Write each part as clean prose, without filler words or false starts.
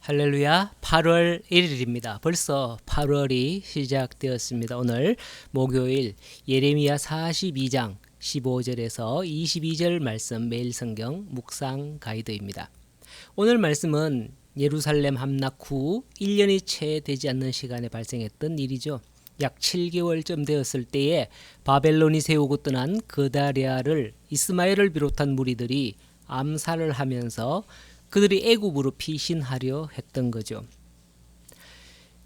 할렐루야. 8월 1일입니다. 벌써 8월이 시작되었습니다. 오늘 목요일 예레미야 42장 15절에서 22절 말씀 매일 성경 묵상 가이드입니다. 오늘 말씀은 예루살렘 함락 후 1년이 채 되지 않는 시간에 발생했던 일이죠. 약 7개월쯤 되었을 때에 바벨론이 세우고 떠난 그다랴를 이스마엘을 비롯한 무리들이 암살을 하면서 그들이 애굽으로 피신하려 했던 거죠.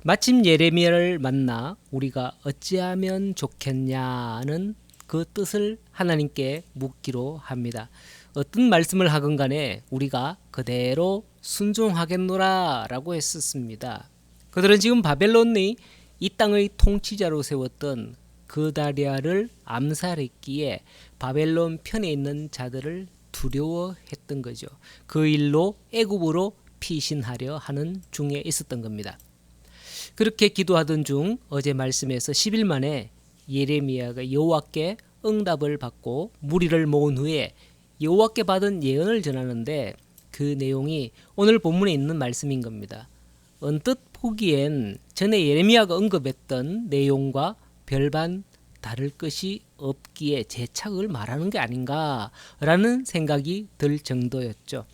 마침 예레미야를 만나 우리가 어찌하면 좋겠냐는 그 뜻을 하나님께 묻기로 합니다. 어떤 말씀을 하건 간에 우리가 그대로 순종하겠노라 라고 했었습니다. 그들은 지금 바벨론이 이 땅의 통치자로 세웠던 그다랴를 암살했기에 바벨론 편에 있는 자들을 두려워했던 거죠. 그 일로 애굽으로 피신하려 하는 중에 있었던 겁니다. 그렇게 기도하던 중 어제 말씀에서 10일 만에 예레미야가 여호와께 응답을 받고 무리를 모은 후에 여호와께 받은 예언을 전하는데 그 내용이 오늘 본문에 있는 말씀인 겁니다. 언뜻 보기엔 전에 예레미야가 언급했던 내용과 별반 다를 것이 없기에 재착을 말하는 게 아닌가라는 생각이 들 정도였죠.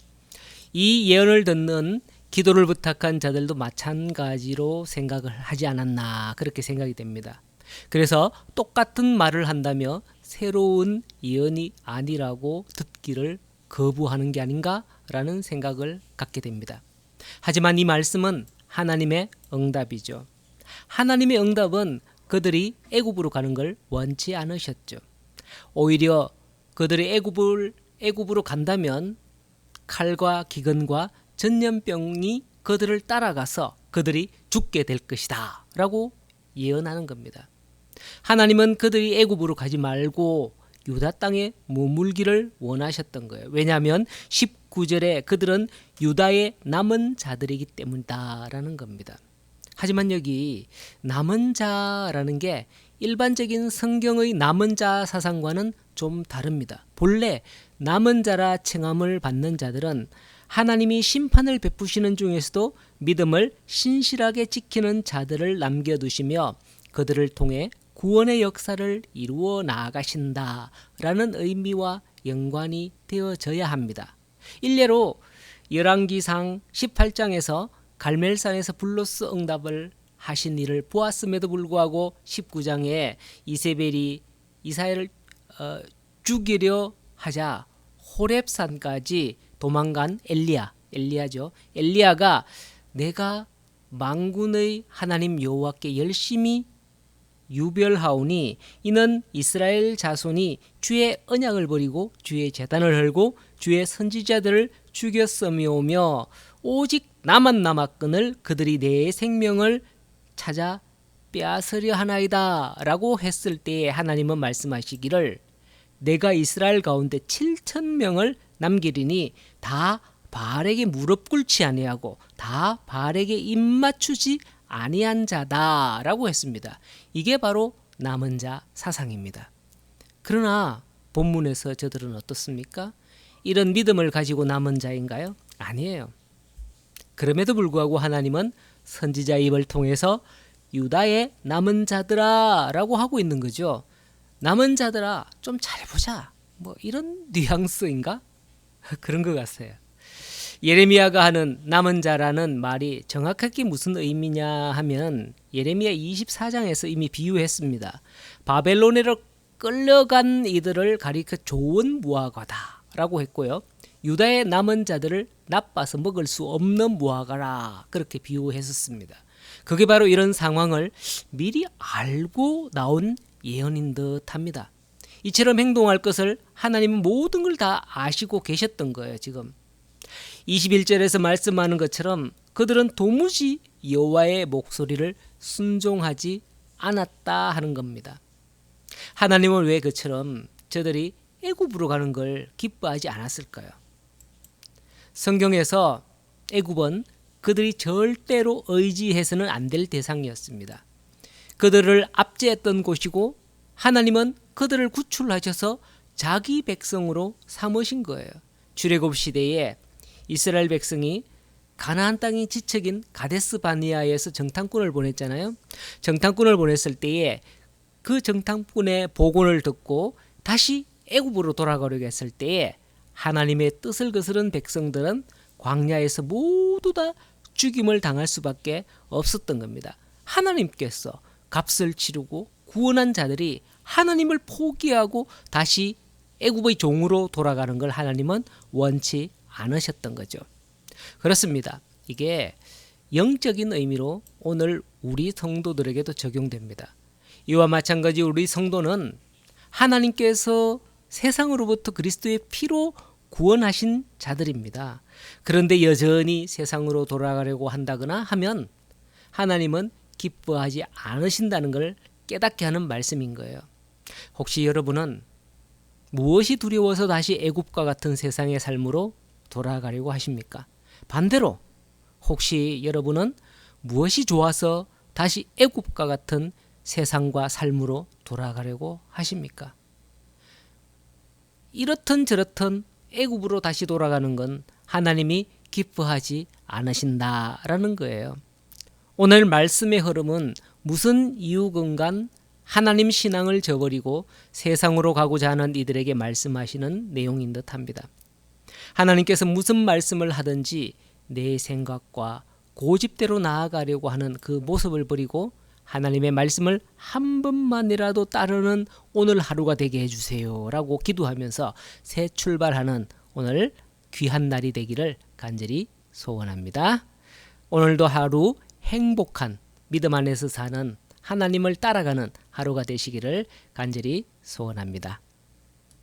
이 예언을 듣는 기도를 부탁한 자들도 마찬가지로 생각을 하지 않았나 그렇게 생각이 됩니다. 그래서 똑같은 말을 한다며 새로운 예언이 아니라고 듣기를 거부하는 게 아닌가라는 생각을 갖게 됩니다. 하지만 이 말씀은 하나님의 응답이죠. 하나님의 응답은 그들이 애굽으로 가는 걸 원치 않으셨죠. 오히려 그들이 애굽으로 간다면 칼과 기근과 전염병이 그들을 따라가서 그들이 죽게 될 것이다 라고 예언하는 겁니다. 하나님은 그들이 애굽으로 가지 말고 유다 땅에 머물기를 원하셨던 거예요. 왜냐하면 19절에 그들은 유다의 남은 자들이기 때문이다라는 겁니다. 하지만 여기 남은 자라는 게 일반적인 성경의 남은 자 사상과는 좀 다릅니다. 본래 남은 자라 칭함을 받는 자들은 하나님이 심판을 베푸시는 중에서도 믿음을 신실하게 지키는 자들을 남겨두시며 그들을 통해 구원의 역사를 이루어 나아가신다라는 의미와 연관이 되어져야 합니다. 일례로 열왕기상 18장에서 갈멜산에서 불로스 응답을 하신 일을 보았음에도 불구하고 19장에 이세벨이 이스라엘을 죽이려 하자 호렙산까지 도망간 엘리야죠. 엘리야가 내가 만군의 하나님 여호와께 열심히 유별하오니 이는 이스라엘 자손이 주의 언약을 버리고 주의 제단을 헐고 주의 선지자들을 죽였음이오며 오직 나만 남았거늘 그들이 내 생명을 찾아 빼앗으려 하나이다 라고 했을 때에 하나님은 말씀하시기를 내가 이스라엘 가운데 7,000명을 남기리니 다 바알에게 무릎 꿇지 아니하고 다 바알에게 입맞추지 아니한 자다 라고 했습니다. 이게 바로 남은 자 사상입니다. 그러나 본문에서 저들은 어떻습니까? 이런 믿음을 가지고 남은 자인가요? 아니에요. 그럼에도 불구하고 하나님은 선지자 입을 통해서 유다의 남은 자들아 라고 하고 있는 거죠. 남은 자들아 좀 잘해보자 뭐 이런 뉘앙스인가? 그런 것 같아요. 예레미야가 하는 남은 자라는 말이 정확하게 무슨 의미냐 하면 예레미야 24장에서 이미 비유했습니다. 바벨론으로 끌려간 이들을 가리켜 좋은 무화과다 라고 했고요. 유다의 남은 자들을 나빠서 먹을 수 없는 무화과라 그렇게 비유했었습니다. 그게 바로 이런 상황을 미리 알고 나온 예언인 듯합니다. 이처럼 행동할 것을 하나님은 모든 걸 다 아시고 계셨던 거예요. 지금 21절에서 말씀하는 것처럼 그들은 도무지 여호와의 목소리를 순종하지 않았다 하는 겁니다. 하나님은 왜 그처럼 저들이 애굽으로 가는 걸 기뻐하지 않았을까요? 성경에서 애굽은 그들이 절대로 의지해서는 안 될 대상이었습니다. 그들을 압제했던 곳이고 하나님은 그들을 구출하셔서 자기 백성으로 삼으신 거예요. 출애굽 시대에 이스라엘 백성이 가나안 땅이 지척인 가데스 바니아에서 정탐꾼을 보냈잖아요. 정탐꾼을 보냈을 때에 그 정탐꾼의 보고를 듣고 다시 애굽으로 돌아가려고 했을 때에 하나님의 뜻을 거스른 백성들은 광야에서 모두 다 죽임을 당할 수밖에 없었던 겁니다. 하나님께서 값을 치르고 구원한 자들이 하나님을 포기하고 다시 애굽의 종으로 돌아가는 걸 하나님은 원치 않으셨던 거죠. 그렇습니다. 이게 영적인 의미로 오늘 우리 성도들에게도 적용됩니다. 이와 마찬가지 우리 성도는 하나님께서 세상으로부터 그리스도의 피로 구원하신 자들입니다. 그런데 여전히 세상으로 돌아가려고 한다거나 하면 하나님은 기뻐하지 않으신다는 걸 깨닫게 하는 말씀인 거예요. 혹시 여러분은 무엇이 두려워서 다시 애굽과 같은 세상의 삶으로 돌아가려고 하십니까? 반대로 혹시 여러분은 무엇이 좋아서 다시 애굽과 같은 세상과 삶으로 돌아가려고 하십니까? 이렇든 저렇든 애굽으로 다시 돌아가는 건 하나님이 기뻐하지 않으신다라는 거예요. 오늘 말씀의 흐름은 무슨 이유건간 하나님 신앙을 저버리고 세상으로 가고자 하는 이들에게 말씀하시는 내용인 듯합니다. 하나님께서 무슨 말씀을 하든지 내 생각과 고집대로 나아가려고 하는 그 모습을 버리고 하나님의 말씀을 한 번만이라도 따르는 오늘 하루가 되게 해주세요 라고 기도하면서 새 출발하는 오늘 귀한 날이 되기를 간절히 소원합니다. 오늘도 하루 행복한 믿음 안에서 사는 하나님을 따라가는 하루가 되시기를 간절히 소원합니다.